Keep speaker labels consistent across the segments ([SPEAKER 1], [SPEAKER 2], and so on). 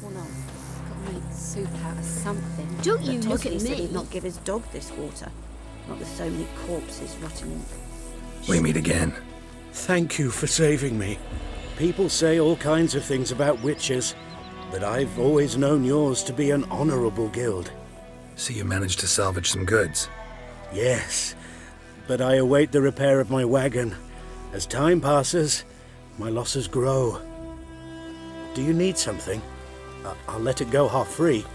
[SPEAKER 1] Well, no. Gotta make soup out of something.
[SPEAKER 2] Don't you look at
[SPEAKER 1] Tosley said
[SPEAKER 2] me.
[SPEAKER 1] he'd not give his dog this water. Not with so many corpses rotting in.
[SPEAKER 3] We meet again.
[SPEAKER 4] Thank you for saving me. People say all kinds of things about witches, but I've always known yours to be an honorable guild.
[SPEAKER 3] So you managed to salvage some goods?
[SPEAKER 4] Yes, but I await the repair of my wagon. As time passes, my losses grow. Do you need something? I'll let it go half-free.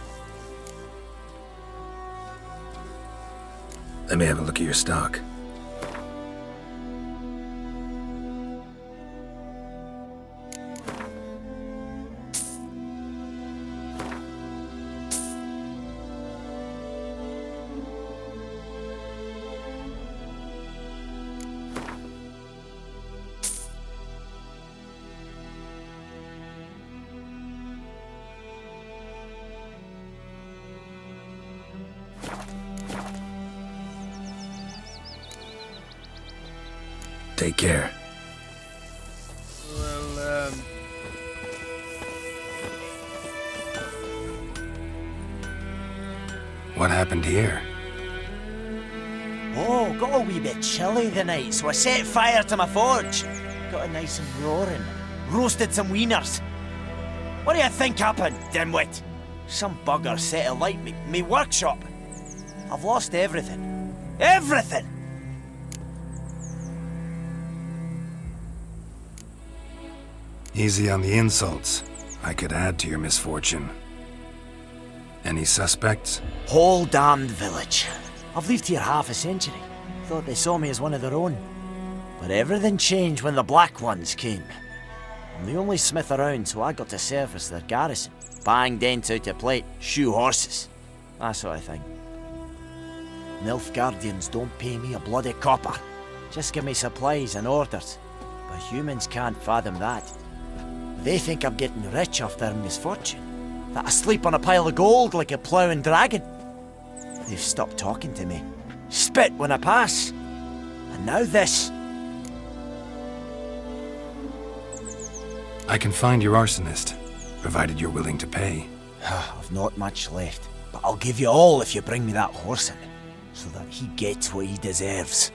[SPEAKER 3] Let me have a look at your stock. Take care.
[SPEAKER 5] Well,
[SPEAKER 3] What happened here?
[SPEAKER 5] oh, got a wee bit chilly the night, so I set fire to my forge. Got it nice and roaring. Roasted some wieners. What do you think happened, dimwit? Some bugger set alight me workshop. I've lost everything. Everything!
[SPEAKER 3] Easy on the insults. I could add to your misfortune. Any suspects?
[SPEAKER 5] Whole damned village. I've lived here half a century. Thought they saw me as one of their own. But everything changed when the Black Ones came. I'm the only smith around, so I got to service their garrison. Bang dents out of plate, shoe horses. That sort of thing. Nilfgaardians don't pay me a bloody copper. Just give me supplies and orders. But humans can't fathom that. They think I'm getting rich off their misfortune. That I sleep on a pile of gold like a ploughing dragon. They've stopped talking to me. Spit when I pass. And now this.
[SPEAKER 3] I can find your arsonist, provided you're willing to pay.
[SPEAKER 5] I've not much left, but I'll give you all if you bring me that horse in, so that he gets what he deserves.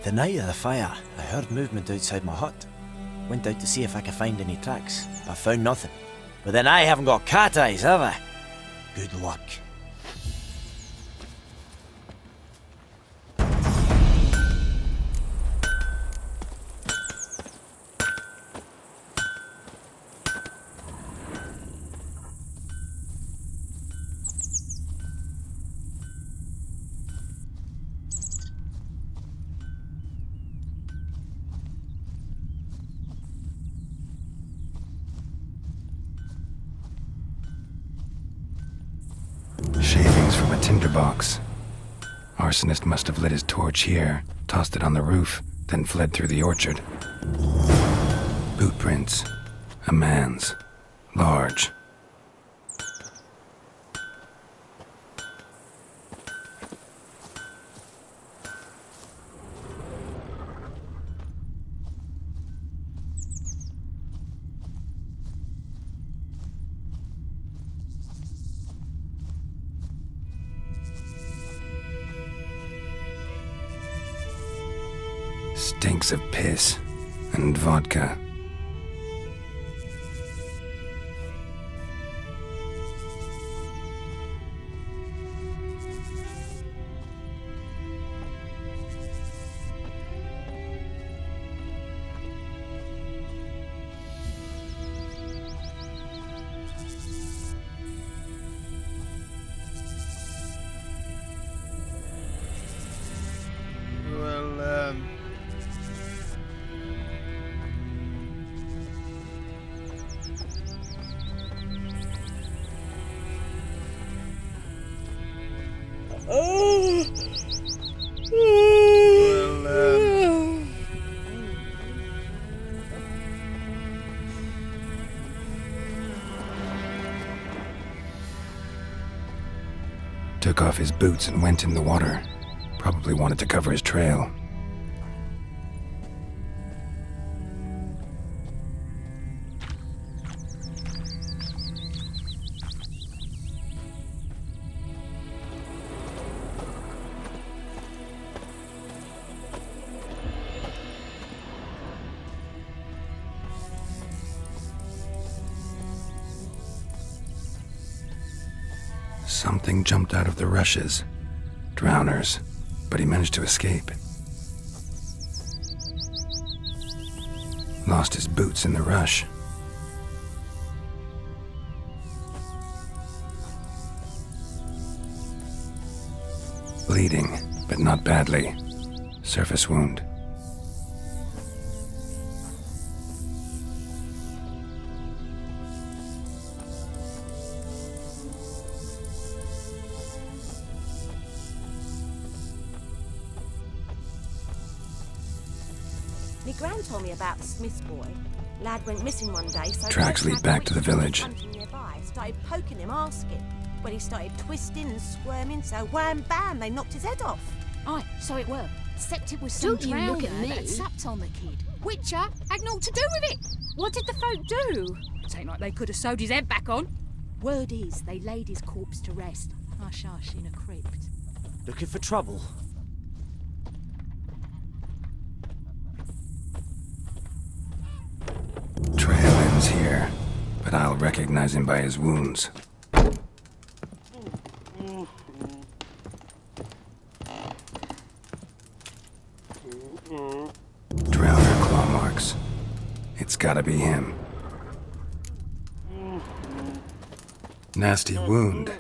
[SPEAKER 5] The night of the fire, I heard movement outside my hut. Went out to see if I could find any tracks, but I found nothing. But then I haven't got cat eyes, have I? Good luck.
[SPEAKER 3] Shavings from a tinderbox. Arsonist must have lit his torch here, tossed it on the roof, then fled through the orchard. Boot prints. A man's. Large. Stinks of piss and vodka. Took off his boots and went in the water. Probably wanted to cover his trail. Something jumped out of the rushes. Drowners, but he managed to escape. Lost his boots in the rush. Bleeding, but not badly. Surface wound.
[SPEAKER 1] Me gran told me about the Smith's boy. Lad went missing one day, so...
[SPEAKER 3] Tracks lead back to the village.
[SPEAKER 1] Nearby, started poking him, asking. When he started twisting and squirming, so wham bam, they knocked his head off.
[SPEAKER 2] Aye, so it were. Except it was some
[SPEAKER 6] Don't you look at me.
[SPEAKER 2] that sapped on the kid.
[SPEAKER 6] Witcher had naught to do with it. What did the folk do? It ain't like they could have sewed his head back on. Word is, they laid his corpse to rest. Hush-hush in a crypt.
[SPEAKER 5] Looking for trouble?
[SPEAKER 3] Trail ends here, but I'll recognize him by his wounds. Drowner claw marks. It's gotta be him. Nasty wound.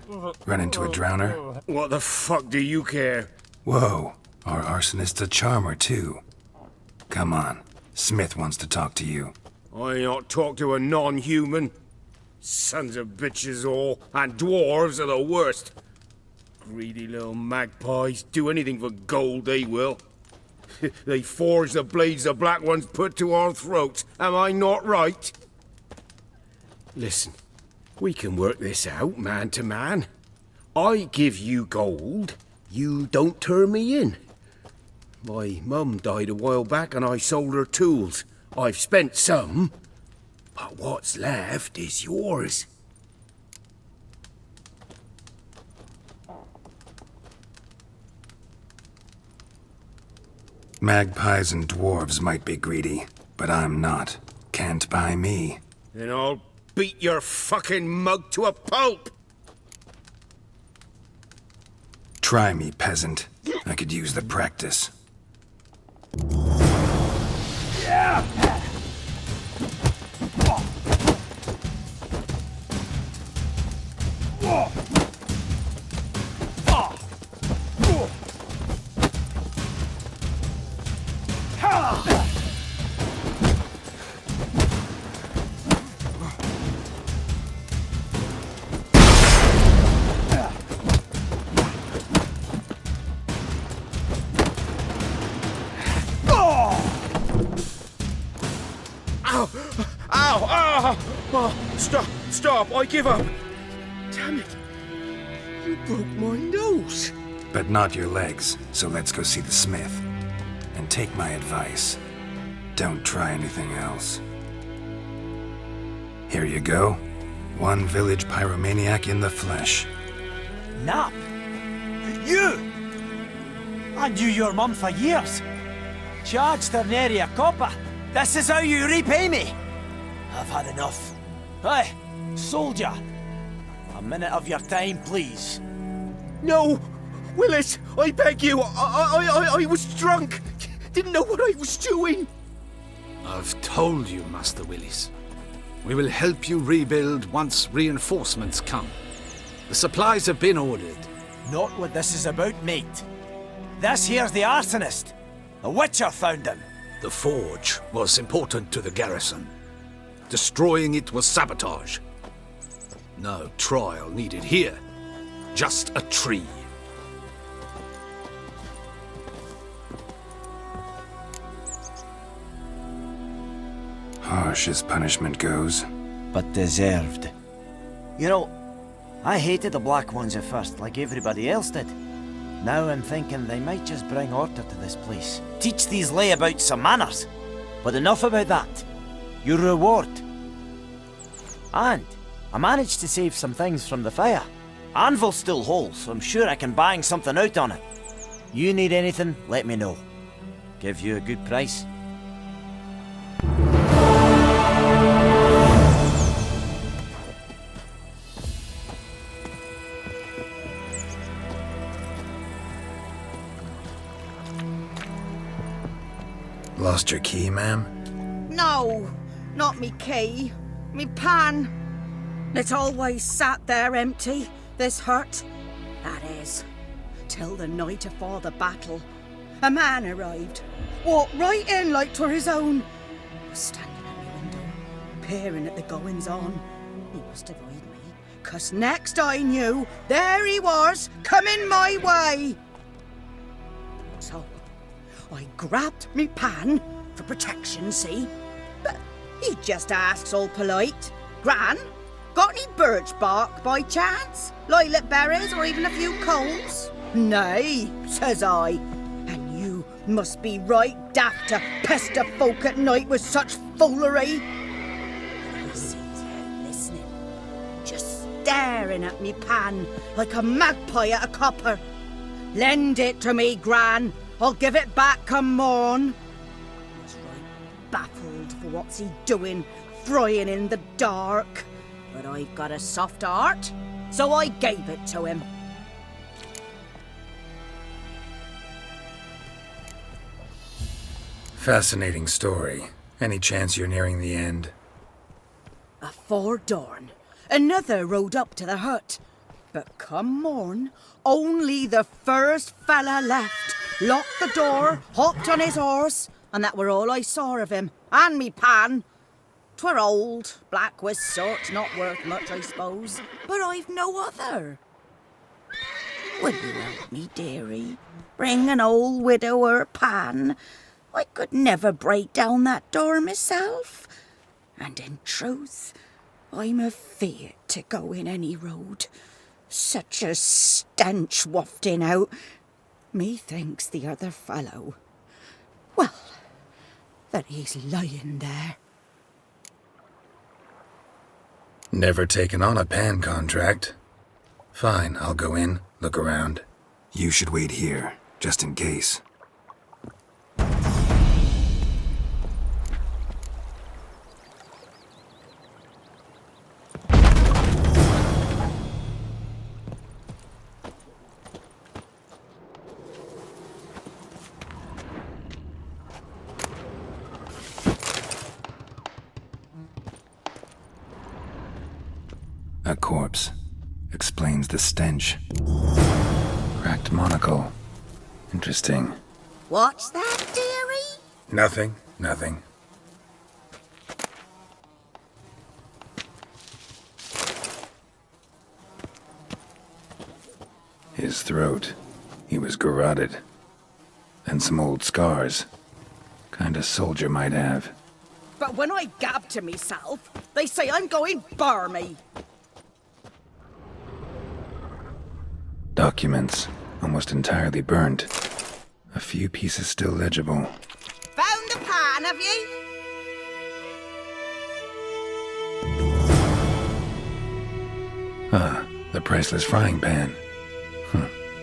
[SPEAKER 3] Run into a drowner?
[SPEAKER 4] What the fuck do you care?
[SPEAKER 3] Whoa, our arsonist's a charmer too. Come on, Smith wants to talk to you.
[SPEAKER 4] I ain't not talk to a non-human. Sons of bitches all, and dwarves are the worst. Greedy little magpies, do anything for gold, they will. They forge the blades the black ones put to our throats, am I not right? Listen, we can work this out, man to man. I give you gold, you don't turn me in. My mum died a while back and I sold her tools. I've spent some, but what's left is yours.
[SPEAKER 3] Magpies and dwarves might be greedy, but I'm not. Can't buy me.
[SPEAKER 4] Then I'll beat your fucking mug to a pulp!
[SPEAKER 3] Try me, peasant. I could use the practice.
[SPEAKER 4] Stop, I give up. Damn it. You broke my nose.
[SPEAKER 3] But not your legs, so let's go see the smith. And take my advice. Don't try anything else. Here you go. One village pyromaniac in the flesh.
[SPEAKER 5] Nap? You? I knew your mum for years. Charged her nary a copper. This is how you repay me. I've had enough. Hey, soldier. A minute of your time, please.
[SPEAKER 4] No! Willis, I beg you. I was drunk. Didn't know what I was doing.
[SPEAKER 7] I've told you, Master Willis. We will help you rebuild once reinforcements come. The supplies have been ordered.
[SPEAKER 5] Not what this is about, mate. This here's the arsonist. The Witcher found him.
[SPEAKER 7] The forge was important to the garrison. Destroying it was sabotage. No trial needed here. Just a tree.
[SPEAKER 3] Harsh as punishment goes.
[SPEAKER 5] But deserved. You know, I hated the Black Ones at first, like everybody else did. Now I'm thinking they might just bring order to this place. Teach these layabouts some manners. But enough about that. Your reward. And I managed to save some things from the fire. Anvil still whole, so I'm sure I can bang something out on it. You need anything, let me know. Give you a good price.
[SPEAKER 3] Lost your key, ma'am?
[SPEAKER 8] No, not me key. Me pan. It's always sat there empty, this hut. That is, till the night afore the battle. A man arrived, walked right in like 'twere his own. Was standing at my window, peering at the goings-on. He must avoid me, 'cause next I knew, there he was, coming my way. So, I grabbed me pan, for protection, see? But he just asks all polite, Gran, got any birch bark by chance? Lilac berries or even a few coals? Nay, says I. And you must be right daft to pester folk at night with such foolery. I sees her listening, just staring at me pan like a magpie at a copper. Lend it to me, Gran. I'll give it back come morn. I was right baffled for what's he doing, frying in the dark. But I've got a soft heart, so I gave it to him.
[SPEAKER 3] Fascinating story. Any chance you're nearing the end?
[SPEAKER 8] Afore dawn, another rode up to the hut. But come morn, only the first fella left. Locked the door, hopped on his horse, and that were all I saw of him. And me pan. 'Twere old, black with soot, not worth much, I suppose. But I've no other. Will you help me, dearie? Bring an old widower pan. I could never break down that door myself. And in truth, I'm afeard to go in any road. Such a stench wafting out. Methinks the other fellow, well, that he's lying there.
[SPEAKER 3] Never taken on a pan contract. Fine, I'll go in, look around. You should wait here, just in case. A corpse. Explains the stench. Cracked monocle. Interesting.
[SPEAKER 8] What's that, dearie?
[SPEAKER 3] Nothing. His throat. He was garroted. And some old scars. Kinda soldier might have.
[SPEAKER 8] But when I gab to myself, they say I'm going barmy.
[SPEAKER 3] Documents, almost entirely burnt. A few pieces still legible.
[SPEAKER 8] Found the pan, have you?
[SPEAKER 3] Ah, the priceless frying pan.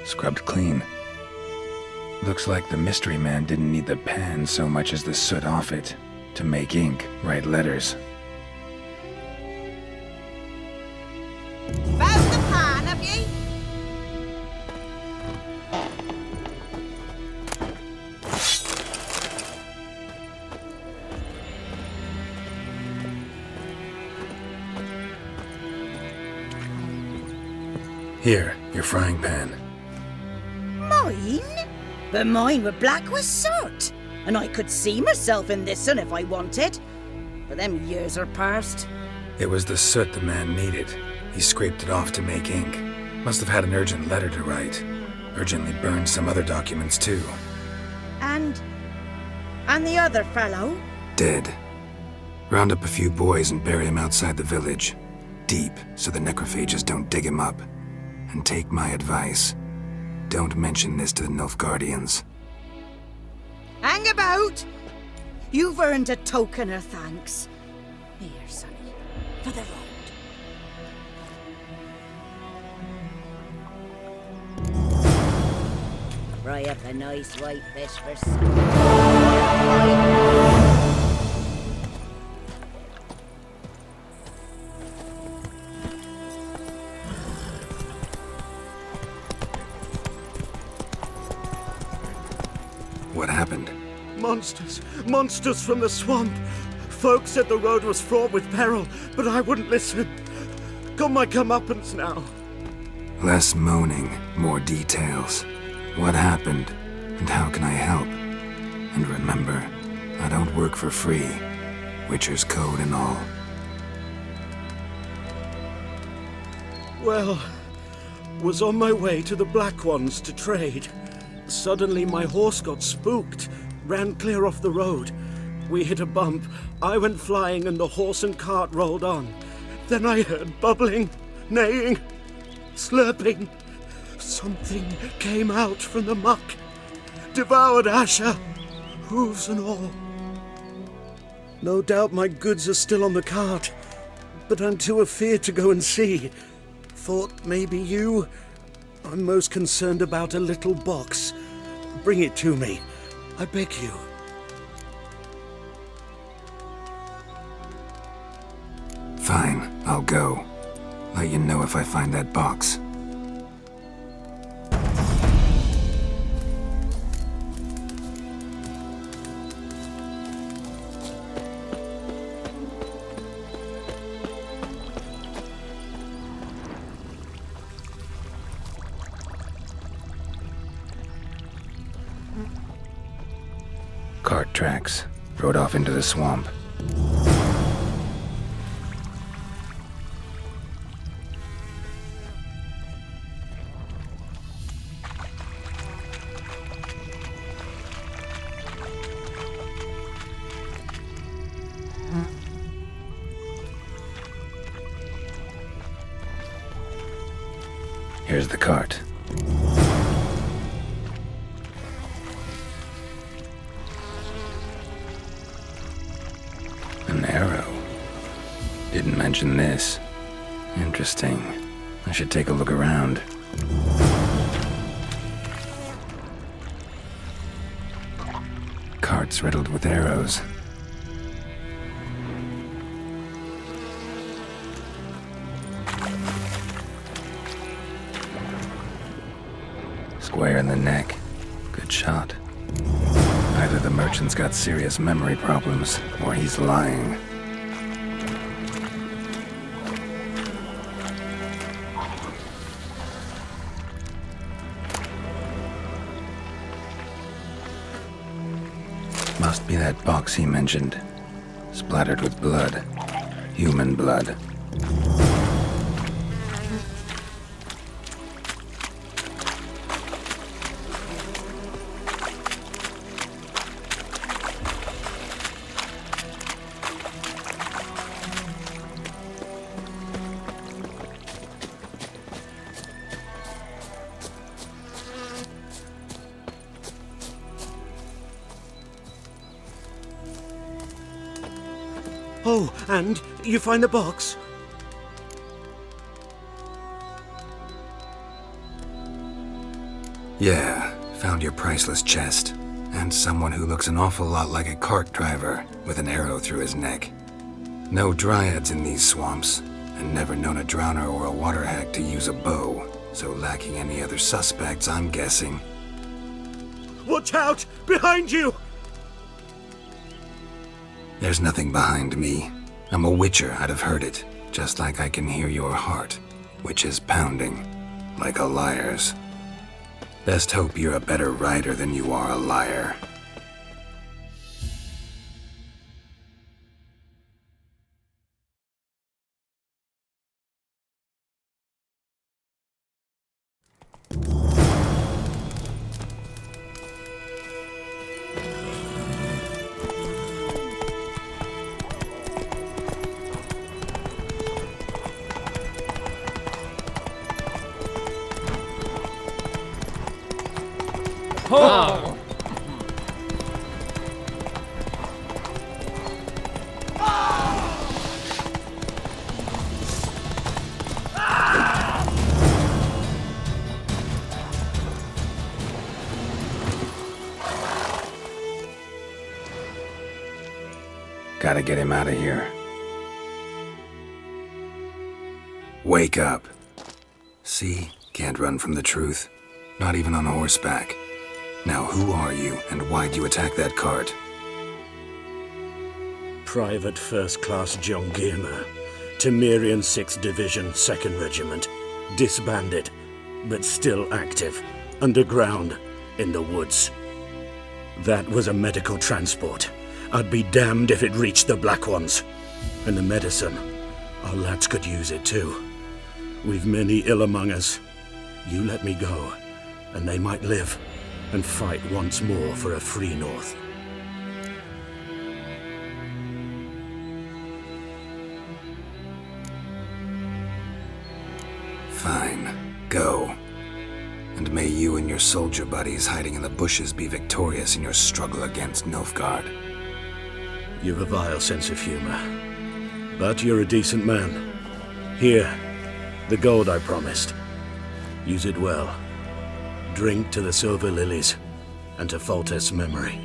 [SPEAKER 3] Scrubbed clean. Looks like the mystery man didn't need the pan so much as the soot off it to make ink, write letters.
[SPEAKER 8] Found the pan, have you?
[SPEAKER 3] Here, your frying pan.
[SPEAKER 8] Mine? But mine were black with soot, and I could see myself in this one if I wanted. But them years are past.
[SPEAKER 3] It was the soot the man needed. He scraped it off to make ink. Must have had an urgent letter to write. Urgently burned some other documents too.
[SPEAKER 8] And the other fellow?
[SPEAKER 3] Dead. Round up a few boys and bury him outside the village. Deep, so the necrophages don't dig him up. And take my advice. Don't mention this to the Nilfgaardians.
[SPEAKER 8] Hang about! You've earned a token of thanks. Here, sonny, for the road. Fry up a nice white fish for
[SPEAKER 3] What happened?
[SPEAKER 4] Monsters! Monsters from the swamp! Folk said the road was fraught with peril, but I wouldn't listen. Got my comeuppance now.
[SPEAKER 3] Less moaning, more details. What happened, and how can I help? And remember, I don't work for free. Witcher's code and all.
[SPEAKER 4] Well, was on my way to the Black Ones to trade. Suddenly my horse got spooked, ran clear off the road. We hit a bump, I went flying and the horse and cart rolled on. Then I heard bubbling, neighing, slurping. Something came out from the muck, devoured Asher, hooves and all. No doubt my goods are still on the cart, but I'm too afeard to go and see. Thought maybe you... I'm most concerned about a little box. Bring it to me, I beg you.
[SPEAKER 3] Fine, I'll go. Let you know if I find that box. Cart tracks. Rode off into the swamp. Here's the cart. An arrow. Didn't mention this. Interesting. I should take a look around. Cart's riddled with arrows. Square in the neck. Good shot. Either the merchant's got serious memory problems, or he's lying. Must be that box he mentioned. Splattered with blood. Human blood.
[SPEAKER 4] Oh, and you find the box?
[SPEAKER 3] Yeah, found your priceless chest. And someone who looks an awful lot like a cart driver with an arrow through his neck. No dryads in these swamps, and never known a drowner or a water hag to use a bow, so lacking any other suspects, I'm guessing.
[SPEAKER 4] Watch out! Behind you!
[SPEAKER 3] There's nothing behind me. I'm a witcher, I'd have heard it, just like I can hear your heart, which is pounding, like a liar's. Best hope you're a better rider than you are a liar.
[SPEAKER 9] Oh!
[SPEAKER 3] Gotta get him out of here. Wake up. See? Can't run from the truth. Not even on horseback. Now who are you, and why'd you attack that cart?
[SPEAKER 4] Private First Class John Giermer, Temerian 6th Division, 2nd Regiment. Disbanded, but still active, underground, in the woods. That was a medical transport. I'd be damned if it reached the Black Ones. And the medicine, our lads could use it too. We've many ill among us. You let me go, and they might live, and fight once more for a free North.
[SPEAKER 3] Fine. Go. And may you and your soldier buddies hiding in the bushes be victorious in your struggle against Nilfgaard.
[SPEAKER 4] You've a vile sense of humor. But you're a decent man. Here, the gold I promised. Use it well. Drink to the silver lilies, and to Foltest's memory.